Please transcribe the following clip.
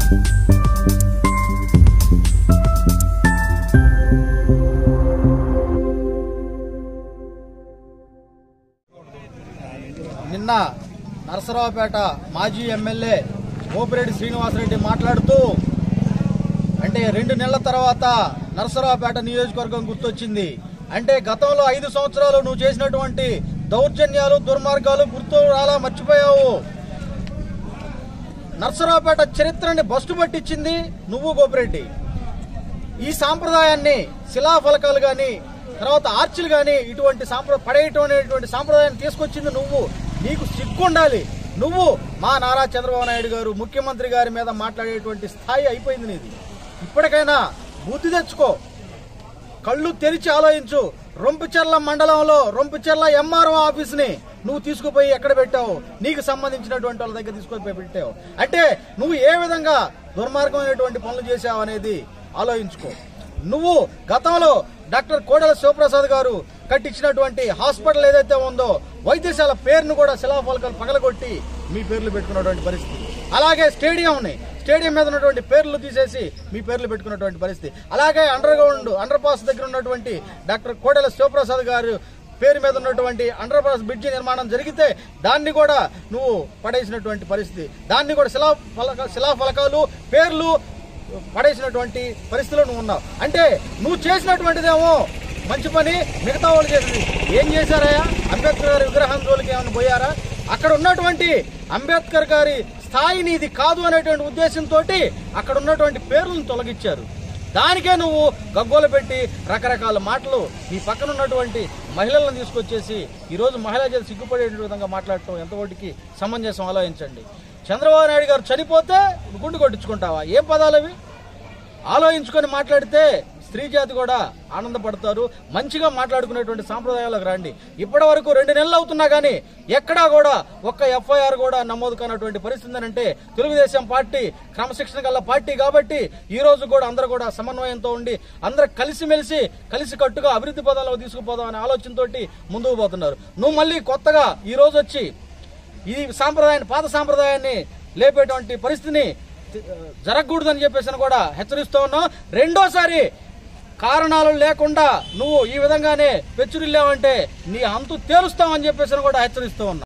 నిన్న నరసరావుపేట మాజీ ఎమ్మెల్యే మోపిరెడ్డి శ్రీనివాసరెడ్డి మాట్లాడుతూ అంటే 2 నెలల తర్వాత నరసరావుపేట నియోజకవర్గం గుర్తొచ్చింది. అంటే గతంలో 5 సంవత్సరాలు నువ్వు చేసినటువంటి దౌర్జన్యాలు దుర్మార్గాలు గుర్తు రాలా, మర్చిపోయావు. నరసరావుపేట చరిత్రని బస్టు పట్టించింది నువ్వు గోపిరెడ్డి. ఈ సాంప్రదాయాన్ని శిలాఫలకాలు గాని తర్వాత ఆర్చిలు గాని ఇటువంటి పడేయటం అనేటువంటి సాంప్రదాయాన్ని తీసుకొచ్చింది నువ్వు. నీకు సిగ్గుండాలి. నువ్వు మా నారా చంద్రబాబు నాయుడు గారు ముఖ్యమంత్రి గారి మీద మాట్లాడేటువంటి స్థాయి అయిపోయింది నీది. ఇప్పటికైనా బుద్ధి తెచ్చుకో, కళ్ళు తెరిచి ఆలోచించు. రొంపిచెర్ల మండలంలో రొంపిచెర్ల ఎంఆర్ఓ ఆఫీస్ని నువ్వు తీసుకుపోయి ఎక్కడ పెట్టావు? నీకు సంబంధించినటువంటి వాళ్ళ దగ్గర తీసుకుపోయి పెట్టావు. అంటే నువ్వు ఏ విధంగా దుర్మార్గమైనటువంటి పనులు చేశావు అనేది ఆలోచించుకో. నువ్వు గతంలో డాక్టర్ కోడెల శివప్రసాద్ గారు కట్టించినటువంటి హాస్పిటల్ ఏదైతే ఉందో వైద్యశాల పేరును కూడా శిలాఫలకాలు పగలగొట్టి మీ పేర్లు పెట్టుకున్నటువంటి పరిస్థితి. అలాగే స్టేడియం మీద ఉన్నటువంటి పేర్లు తీసేసి మీ పేర్లు పెట్టుకున్నటువంటి పరిస్థితి. అలాగే అండర్ పాస్ దగ్గర ఉన్నటువంటి డాక్టర్ కోడెల శివప్రసాద్ గారు పేరు మీద ఉన్నటువంటి అండర్ పాస్ బ్రిడ్జి నిర్మాణం జరిగితే దాన్ని కూడా నువ్వు పడేసినటువంటి పరిస్థితి. దాన్ని కూడా శిలాఫలకాలు పేర్లు పడేసినటువంటి పరిస్థితిలో నువ్వు ఉన్నావు. అంటే నువ్వు చేసినటువంటిదేమో మంచి పని, మిగతా వాళ్ళు చేసింది ఏం చేశారయ్యా? అంబేద్కర్ గారి విగ్రహం జోలికి ఏమైనా పోయారా? అక్కడ ఉన్నటువంటి అంబేద్కర్ గారి స్థాయి నీది కాదు అనేటువంటి ఉద్దేశంతో అక్కడ ఉన్నటువంటి పేర్లను తొలగించారు. దానికే నువ్వు గగ్గోలు పెట్టి రకరకాల మాటలు నీ పక్కన ఉన్నటువంటి మహిళలను తీసుకొచ్చేసి ఈరోజు మహిళా చేత సిగ్గుపడే విధంగా మాట్లాడటం ఎంతవరకు సమంజసం ఆలోచించండి. చంద్రబాబు నాయుడు గారు చనిపోతే గుండు కొట్టించుకుంటావా? ఏం పదాలు అవి? ఆలోచించుకొని మాట్లాడితే స్త్రీ జాతి కూడా ఆనందపడతారు. మంచిగా మాట్లాడుకునేటువంటి సాంప్రదాయాలకు రండి. ఇప్పటి వరకు 2 నెలలు అవుతున్నా కానీ ఎక్కడా కూడా ఒక్క ఎఫ్ఐఆర్ కూడా నమోదు కానటువంటి పరిస్థితి అంటే తెలుగుదేశం పార్టీ క్రమశిక్షణ గల పార్టీ కాబట్టి ఈ రోజు కూడా అందరూ కూడా సమన్వయంతో ఉండి అందరూ కలిసి కట్టుగా అభివృద్ధి పదాల్లో తీసుకుపోదాం అనే ఆలోచనతో ముందుకు పోతున్నారు. నువ్వు మళ్ళీ కొత్తగా ఈ రోజు వచ్చి ఈ పాత సాంప్రదాయాన్ని లేపేటువంటి పరిస్థితిని జరగకూడదని చెప్పేసి కూడా హెచ్చరిస్తూ ఉన్నాం. రెండోసారి కారణాలు లేకుండా నువ్వు ఈ విధంగానే పెచ్చురిల్లావంటే నీ అంతు తేలుస్తామని చెప్పేసి కూడా హెచ్చరిస్తూ ఉన్నా.